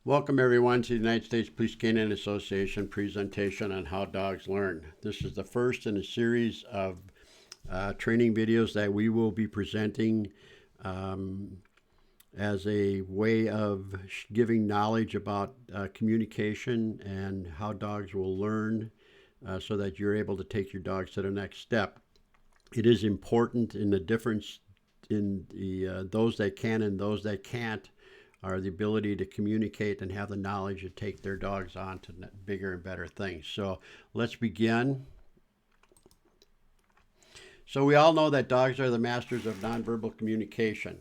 Welcome everyone to the United States Police Canine Association presentation on how dogs learn. This is the first in a series of training videos that we will be presenting as a way of giving knowledge about communication and how dogs will learn so that you're able to take your dogs to the next step. It is important in the difference in the those that can and those that can't are the ability to communicate and have the knowledge to take their dogs on to bigger and better things. So let's begin. So we all know that dogs are the masters of nonverbal communication.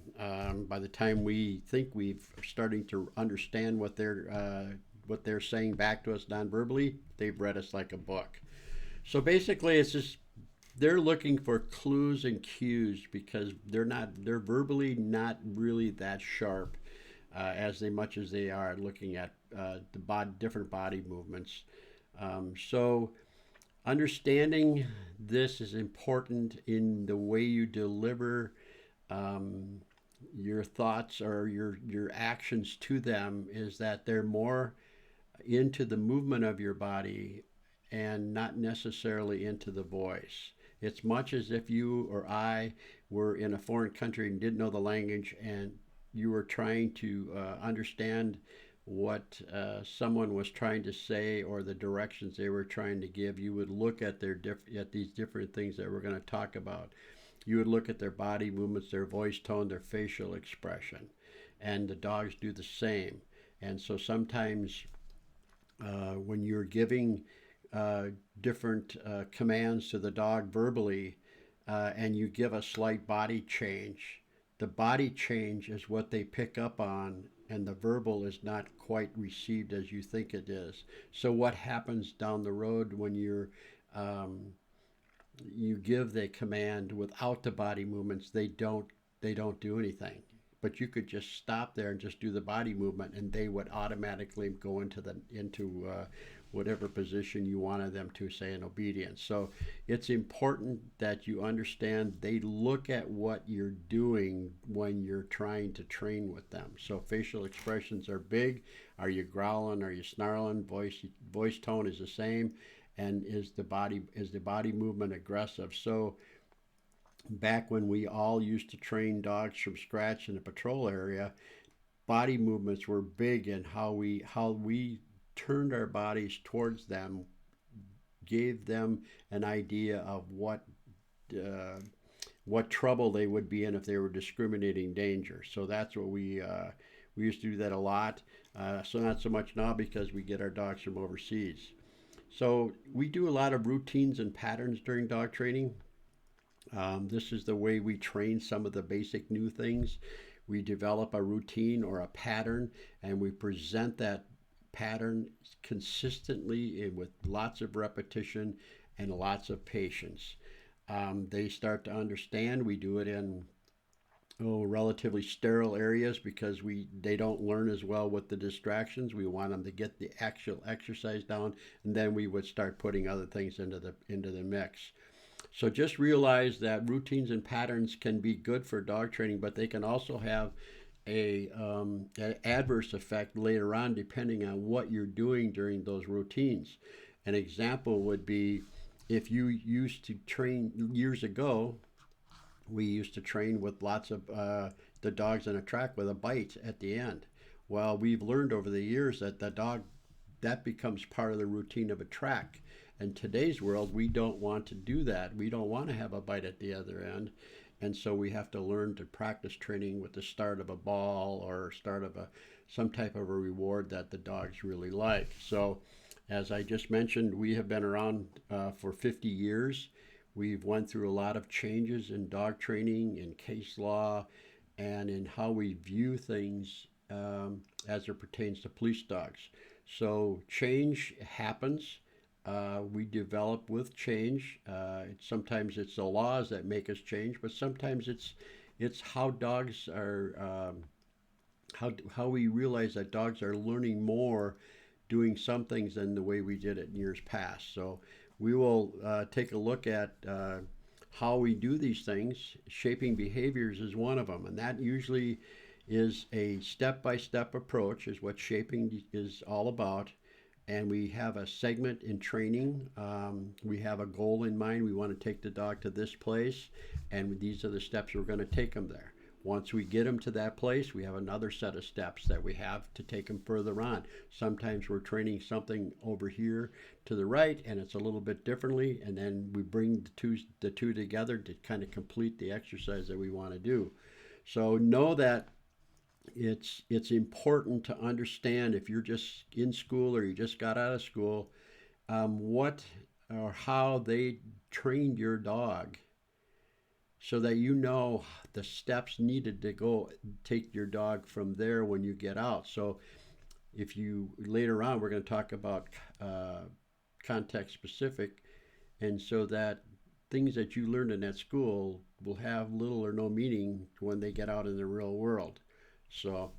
By the time we think we're starting to understand what they're saying back to us nonverbally, they've read us like a book. So basically, it's just they're looking for clues and cues because they're verbally not really that sharp as much as they are looking at different body movements. So understanding this is important in the way you deliver your thoughts or your actions to them, is that they're more into the movement of your body and not necessarily into the voice. It's much as if you or I were in a foreign country and didn't know the language, and you were trying to understand what someone was trying to say or the directions they were trying to give. You would look at at these different things that we're going to talk about. You would look at their body movements, their voice tone, their facial expression, and the dogs do the same. And so sometimes when you're giving different commands to the dog verbally, and you give a slight body change, the body change is what they pick up on, and the verbal is not quite received as you think it is. So what happens down the road when you give the command without the body movements? They don't do anything. But you could just stop there and just do the body movement, and they would automatically go into whatever position you wanted them to, say, in obedience. So it's important that you understand they look at what you're doing when you're trying to train with them. So facial expressions are big. Are you growling? Are you snarling? Voice tone is the same. And is the body movement aggressive? So back when we all used to train dogs from scratch in the patrol area, body movements were big in how we turned our bodies towards them, gave them an idea of what trouble they would be in if they were discriminating danger. So that's what we used to do that a lot. So not so much now because we get our dogs from overseas. So we do a lot of routines and patterns during dog training. This is the way we train some of the basic new things. We develop a routine or a pattern, and we present that pattern consistently with lots of repetition and lots of patience. They start to understand. We do it in relatively sterile areas because they don't learn as well with the distractions. We want them to get the actual exercise down, and then we would start putting other things into the mix. So just realize that routines and patterns can be good for dog training, but they can also have an adverse effect later on depending on what you're doing during those routines. An example would be if you used to train years ago, we used to train with lots of the dogs in a track with a bite at the end. Well, we've learned over the years that that becomes part of the routine of a track. In today's world, we don't want to do that. We don't want to have a bite at the other end. And so we have to learn to practice training with the start of a ball or start of some type of a reward that the dogs really like. So as I just mentioned, we have been around for 50 years. We've went through a lot of changes in dog training, in case law, and in how we view things as it pertains to police dogs. So change happens. We develop with change. Sometimes it's the laws that make us change, but sometimes it's how dogs are, how we realize that dogs are learning more doing some things than the way we did it in years past. So we will take a look at how we do these things. Shaping behaviors is one of them, and that usually is a step-by-step approach, is what shaping is all about. And we have a segment in training. We have a goal in mind. We want to take the dog to this place, and these are the steps we're going to take them there. Once we get them to that place, we have another set of steps that we have to take them further on. Sometimes we're training something over here to the right, and it's a little bit differently, and then we bring the two together to kind of complete the exercise that we want to do. So know that it's important to understand if you're just in school or you just got out of school, what or how they trained your dog, so that you know the steps needed to go take your dog from there when you get out. So if you later on, we're going to talk about context specific, and so that things that you learned in that school will have little or no meaning when they get out in the real world. So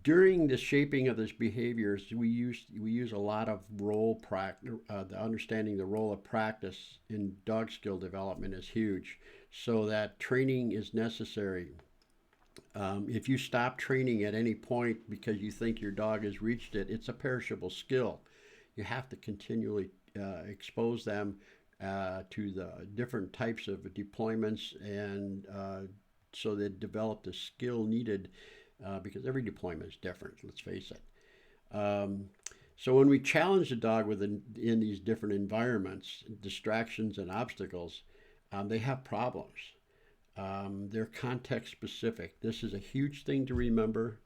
during the shaping of this behaviors, we use a lot of role practice. The understanding the role of practice in dog skill development is huge, so that training is necessary. If you stop training at any point because you think your dog has reached it, it's a perishable skill. You have to continually expose them to the different types of deployments, and so they develop the skill needed, because every deployment is different, let's face it. So when we challenge the dog in these different environments, distractions and obstacles, they have problems. They're context specific. This is a huge thing to remember.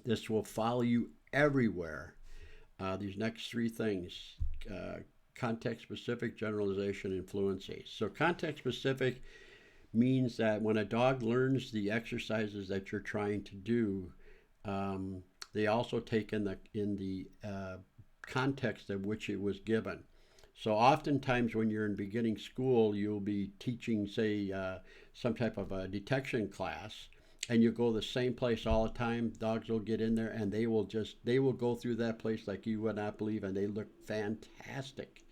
This will follow you everywhere. These next three things: context specific, generalization, and fluency. So context specific means that when a dog learns the exercises that you're trying to do, they also take in the context of which it was given. So oftentimes when you're in beginning school, you'll be teaching, say, some type of a detection class, and you go the same place all the time. Dogs will get in there and they will go through that place like you would not believe, and they look fantastic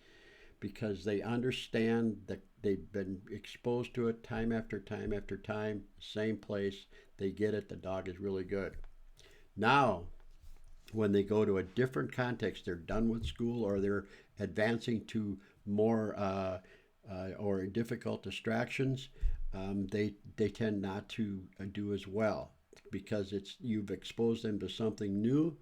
because they understand that they've been exposed to it time after time after time, same place. They get it. The dog is really good. Now, when they go to a different context, they're done with school or they're advancing to more or difficult distractions, they tend not to do as well, because you've exposed them to something new,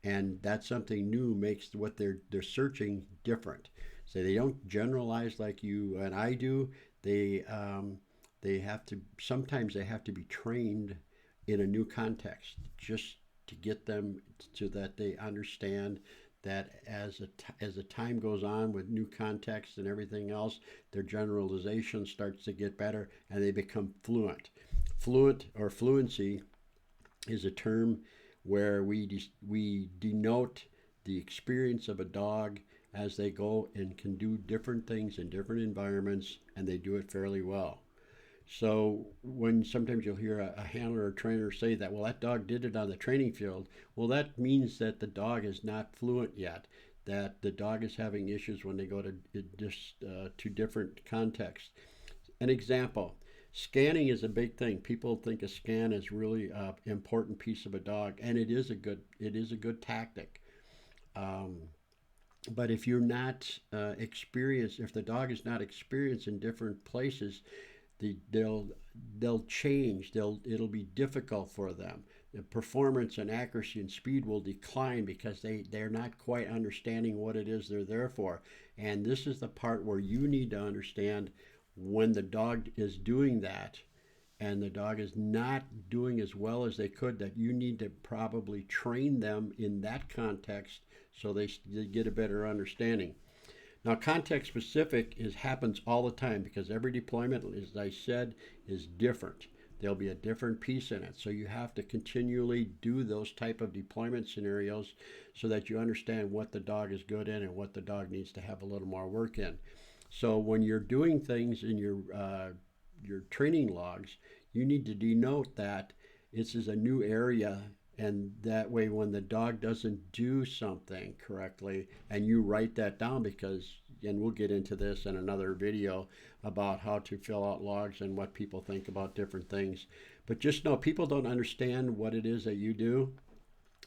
and that something new makes what they're searching different. So they don't generalize like you and I do. They have to sometimes they have to be trained in a new context just to get them so that they understand that as the time goes on with new context and everything else, their generalization starts to get better and they become fluent. Fluent or fluency is a term where we denote the experience of a dog as they go and can do different things in different environments, and they do it fairly well. So when sometimes you'll hear a handler or trainer say that, well, that dog did it on the training field, well, that means that the dog is not fluent yet, that the dog is having issues when they go to different contexts. An example: scanning is a big thing. People think a scan is really an important piece of a dog, and it is a good tactic. Um, but if you're not experienced, if the dog is not experienced in different places, they'll change. It'll be difficult for them. The performance and accuracy and speed will decline because they're not quite understanding what it is they're there for. And this is the part where you need to understand when the dog is doing that and the dog is not doing as well as they could, that you need to probably train them in that context so they get a better understanding. Now, context specific happens all the time because every deployment, as I said, is different. There'll be a different piece in it. So you have to continually do those type of deployment scenarios so that you understand what the dog is good in and what the dog needs to have a little more work in. So when you're doing things in your training logs, you need to denote that this is a new area, and that way when the dog doesn't do something correctly, and you write that down, because, and we'll get into this in another video about how to fill out logs and what people think about different things, But just know people don't understand what it is that you do,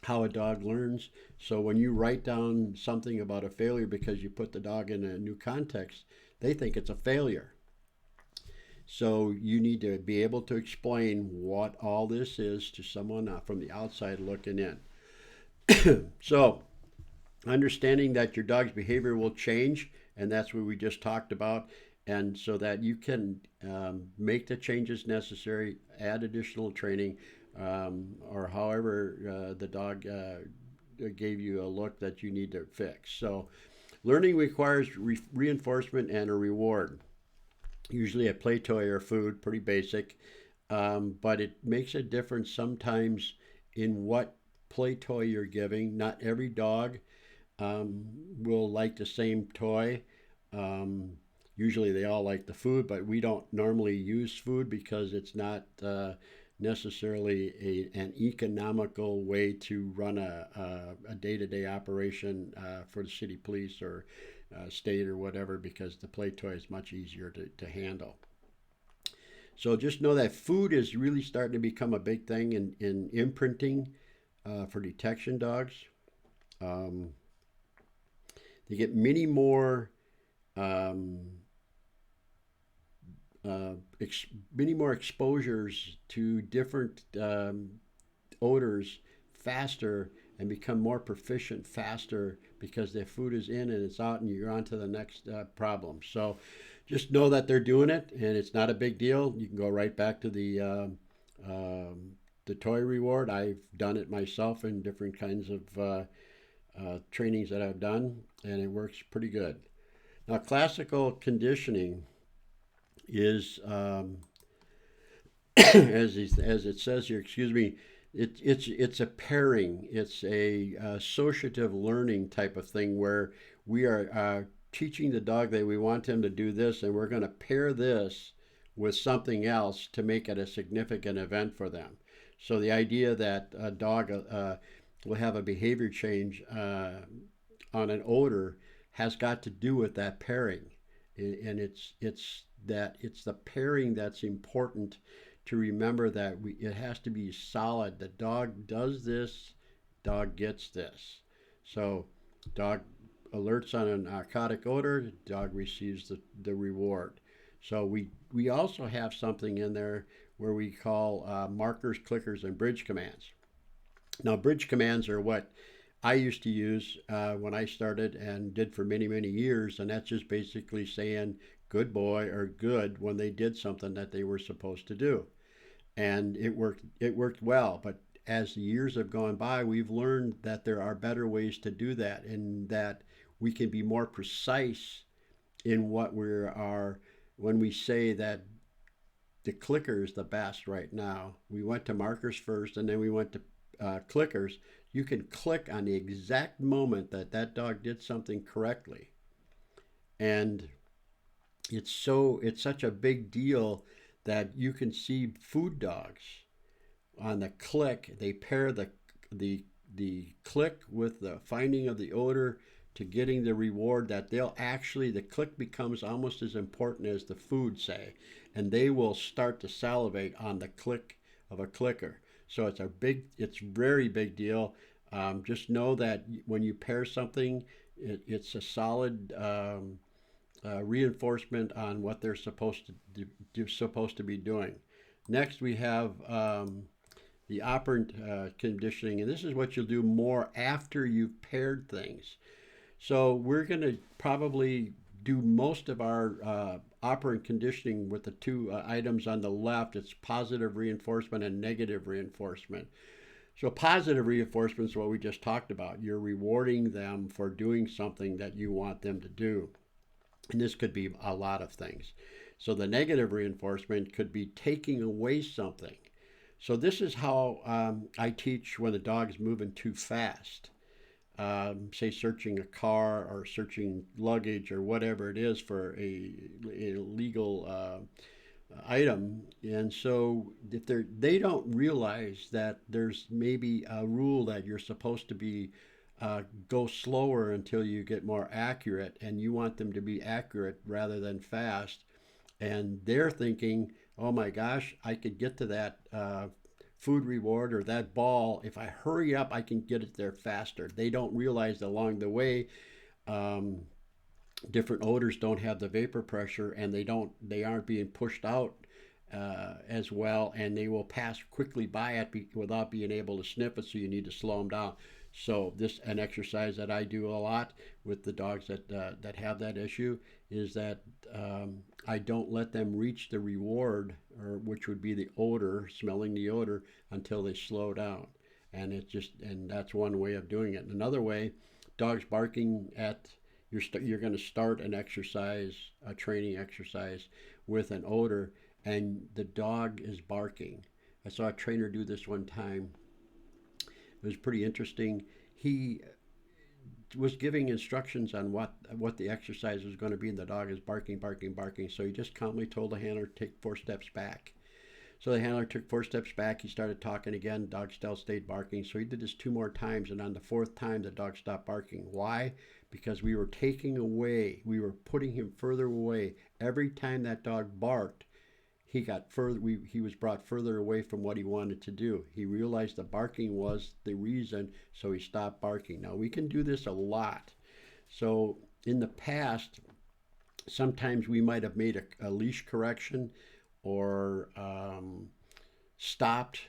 how a dog learns. So when you write down something about a failure because you put the dog in a new context, they think it's a failure. So you need to be able to explain what all this is to someone from the outside looking in. So understanding that your dog's behavior will change, and that's what we just talked about, and so that you can make the changes necessary, add additional training, or however the dog gave you a look that you need to fix. So learning requires reinforcement and a reward, usually a play toy or food, pretty basic, but it makes a difference sometimes in what play toy you're giving. Not every dog will like the same toy. Um, Usually they all like the food, but we don't normally use food because it's not necessarily an economical way to run a day-to-day operation for the city police or state or whatever, because the play toy is much easier to handle. So just know that food is really starting to become a big thing in imprinting for detection dogs. Um, they get um, uh, many more exposures to different odors faster and become more proficient faster because their food is in and it's out and you're on to the next problem. So just know that they're doing it and it's not a big deal. You can go right back to the toy reward. I've done it myself in different kinds of trainings that I've done, and it works pretty good. Now, classical conditioning is, as it says here, excuse me, it's a pairing. It's a associative learning type of thing where we are teaching the dog that we want him to do this, and we're going to pair this with something else to make it a significant event for them. So the idea that a dog will have a behavior change on an odor has got to do with that pairing, and it's the pairing that's important to remember that it has to be solid. The dog does this, dog gets this. So dog alerts on a narcotic odor, dog receives the reward. So we also have something in there where we call markers, clickers, and bridge commands. Now, bridge commands are what I used to use when I started and did for many, many years. And that's just basically saying good boy or good when they did something that they were supposed to do. And it worked well. But as the years have gone by, we've learned that there are better ways to do that and that we can be more precise in what we are when we say that the clicker is the best right now. We went to markers first and then we went to clickers. You can click on the exact moment that that dog did something correctly, and it's such a big deal that you can see food dogs on the click. They pair the the click with the finding of the odor to getting the reward, that they'll actually, the click becomes almost as important as the food, say, and they will start to salivate on the click of a clicker. So it's very big deal. Just know that when you pair something, it's a solid reinforcement on what they're supposed to be doing. Next, we have the operant conditioning, and this is what you'll do more after you've paired things. So we're going to probably do most of our operant conditioning with the two items on the left. It's positive reinforcement and negative reinforcement. So positive reinforcement is what we just talked about. You're rewarding them for doing something that you want them to do. And this could be a lot of things. So the negative reinforcement could be taking away something. So this is how I teach when the dog's moving too fast. Say searching a car or searching luggage or whatever it is for a legal item. And so if they don't realize that there's maybe a rule that you're supposed to be go slower until you get more accurate, and you want them to be accurate rather than fast, and they're thinking oh my gosh, I could get to that food reward or that ball. If I hurry up, I can get it there faster. They don't realize that along the way, um, different odors don't have the vapor pressure, and they aren't being pushed out as well, and they will pass quickly by it without being able to sniff it. So you need to slow them down. So this an exercise that I do a lot with the dogs that have that issue is that I don't let them reach the reward, or which would be the odor, smelling the odor, until they slow down. And that's one way of doing it. Another way, dogs barking at you're going to start an exercise, a training exercise, with an odor, and the dog is barking. I saw a trainer do this one time. It was pretty interesting. He was giving instructions on what the exercise was going to be, and the dog is barking, barking, barking. So he just calmly told the handler to take 4 steps back. So the handler took 4 steps back. He started talking again. The dog still stayed barking. So he did this 2 more times, and on the 4th time, the dog stopped barking. Why? Because we were taking away, we were putting him further away. Every time that dog barked, he got further. He was brought further away from what he wanted to do. He realized the barking was the reason, so he stopped barking. Now we can do this a lot. So in the past, sometimes we might have made a leash correction or stopped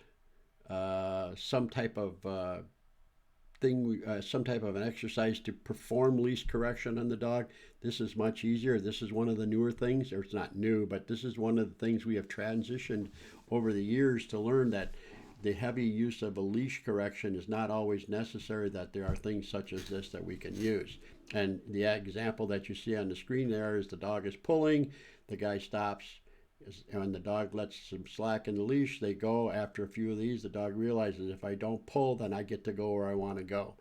some type of some type of an exercise to perform leash correction on the dog. This is much easier. This is one of the newer things, or it's not new, but this is one of the things we have transitioned over the years to learn that the heavy use of a leash correction is not always necessary, that there are things such as this that we can use. And the example that you see on the screen there is the dog is pulling, the guy stops, when the dog lets some slack in the leash, they go. After a few of these, the dog realizes if I don't pull, then I get to go where I want to go.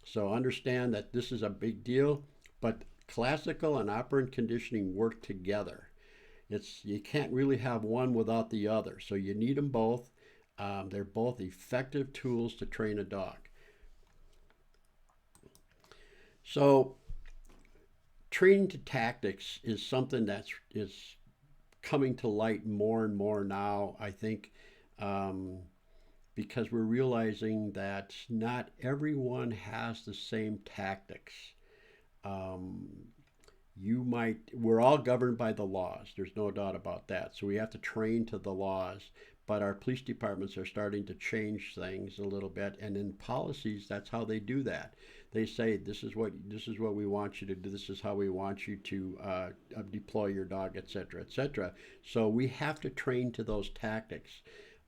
So understand that this is a big deal, but classical and operant conditioning work together. You can't really have one without the other. So you need them both. They're both effective tools to train a dog. So training to tactics is something that is coming to light more and more now, I think, because we're realizing that not everyone has the same tactics. Um, we're all governed by the laws. There's no doubt about that. So we have to train to the laws. But our police departments are starting to change things a little bit, and in policies, that's how they do that. They say this is what we want you to do. This is how we want you to deploy your dog, etc., etc. So we have to train to those tactics.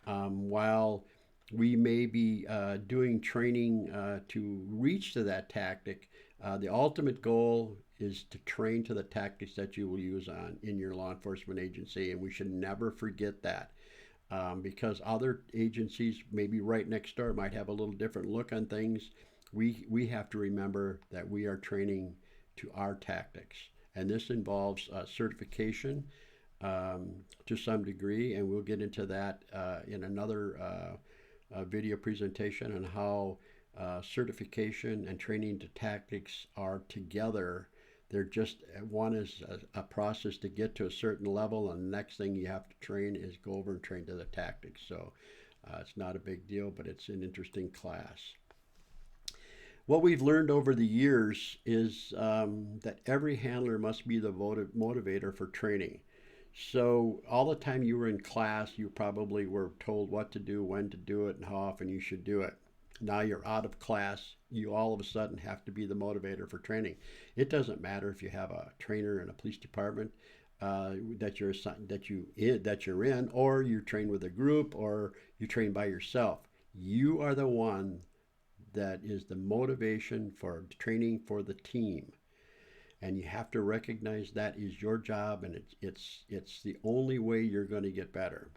While we may be doing training to reach to that tactic, the ultimate goal is to train to the tactics that you will use in your law enforcement agency, and we should never forget that. Because other agencies, maybe right next door, might have a little different look on things. We have to remember that we are training to our tactics, and this involves certification to some degree, and we'll get into that in another video presentation on how certification and training to tactics are together. They're just one is a process to get to a certain level, and the next thing you have to train is go over and train to the tactics. So it's not a big deal, but it's an interesting class. What we've learned over the years is that every handler must be the motivator for training. So all the time you were in class, you probably were told what to do, when to do it, and how often you should do it. Now you're out of class, you all of a sudden have to be the motivator for training. It doesn't matter if you have a trainer in a police department that you're in, or you train with a group, or you train by yourself. You are the one that is the motivation for training for the team, and you have to recognize that is your job, and it's the only way you're going to get better.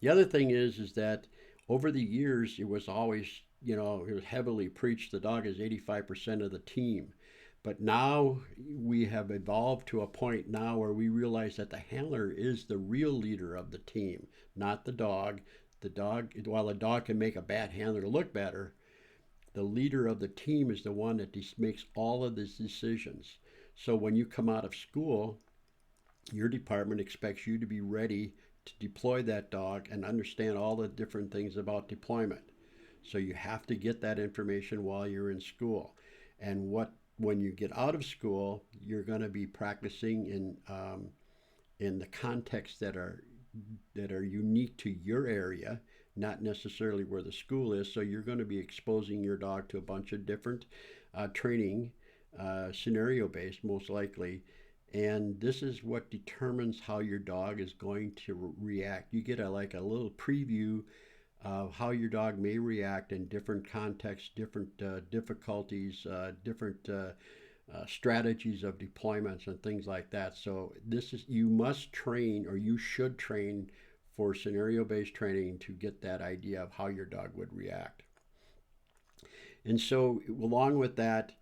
The other thing is that over the years, it was always, it was heavily preached, the dog is 85% of the team. But now we have evolved to a point now where we realize that the handler is the real leader of the team, not the dog. While a dog can make a bad handler look better, the leader of the team is the one that makes all of these decisions. So when you come out of school, your department expects you to be ready to deploy that dog and understand all the different things about deployment. So you have to get that information while you're in school. And when you get out of school, you're going to be practicing in the contexts that are unique to your area, not necessarily where the school is. So you're going to be exposing your dog to a bunch of different training, scenario based, most likely. And this is what determines how your dog is going to react. You get like a little preview of how your dog may react in different contexts, different difficulties, different strategies of deployments and things like that. So this is, you must train, or you should train for scenario-based training to get that idea of how your dog would react. And so along with that,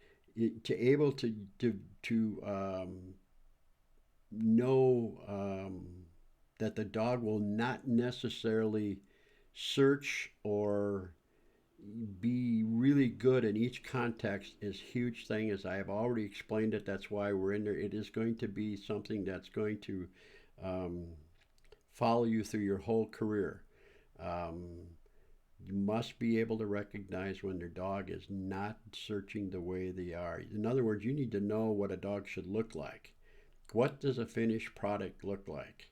to able to know that the dog will not necessarily search or be really good in each context is a huge thing. As I have already explained it, that's why we're in there. It is going to be something that's going to um, follow you through your whole career. Um, you must be able to recognize when your dog is not searching the way they are. In other words, you need to know what a dog should look like. What does a finished product look like?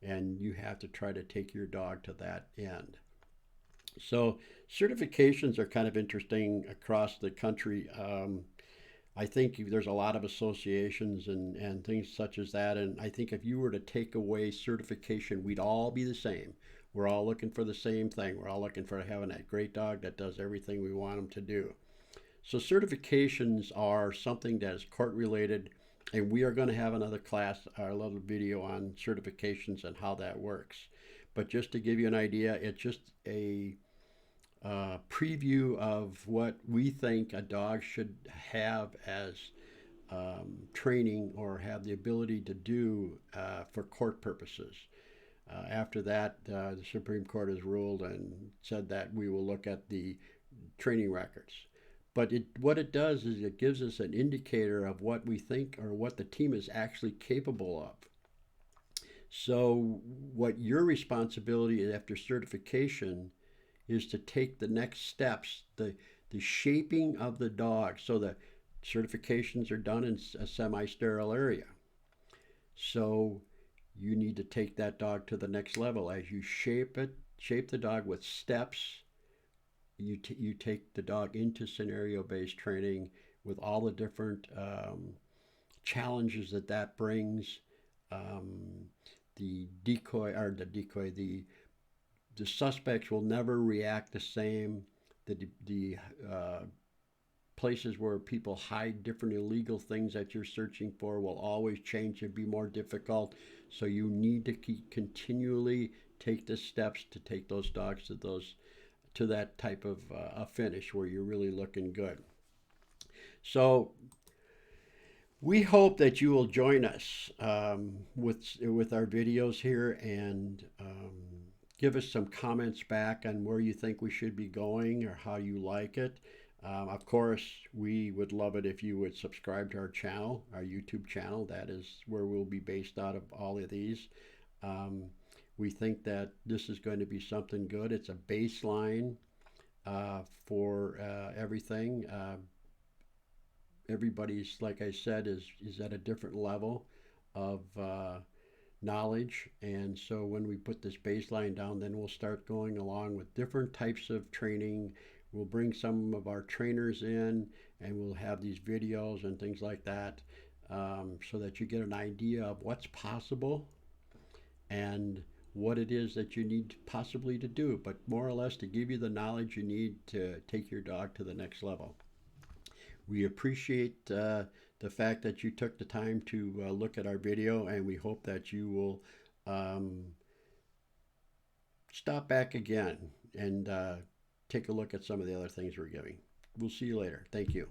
And you have to try to take your dog to that end. So certifications are kind of interesting across the country. I think there's a lot of associations and things such as that. And I think if you were to take away certification, we'd all be the same. We're all looking for the same thing. We're all looking for having that great dog that does everything we want them to do. So certifications are something that is court related, and we are going to have another class, our little video on certifications and how that works. But just to give you an idea, it's just a preview of what we think a dog should have as training or have the ability to do for court purposes. After that, the Supreme Court has ruled and said that we will look at the training records. But what it does is it gives us an indicator of what we think or what the team is actually capable of. So, what your responsibility is after certification is to take the next steps, the shaping of the dog. So, the certifications are done in a semi sterile area. So, you need to take that dog to the next level as you shape the dog with steps. You take the dog into scenario based training with all the different challenges that brings. The suspects will never react the same. The places where people hide different illegal things that you're searching for will always change and be more difficult. So you need to continually take the steps to take those dogs to that type of a finish where you're really looking good. So we hope that you will join us with our videos here and give us some comments back on where you think we should be going or how you like it. Of course, we would love it if you would subscribe to our channel, our YouTube channel. That is where we'll be based out of all of these. We think that this is going to be something good. It's a baseline for everything. Everybody's, like I said, is at a different level of knowledge. And so when we put this baseline down, then we'll start going along with different types of training. We'll bring some of our trainers in and we'll have these videos and things like that so that you get an idea of what's possible and what it is that you need possibly to do, but more or less to give you the knowledge you need to take your dog to the next level. We appreciate the fact that you took the time to look at our video, and we hope that you will stop back again and take a look at some of the other things we're giving. We'll see you later. Thank you.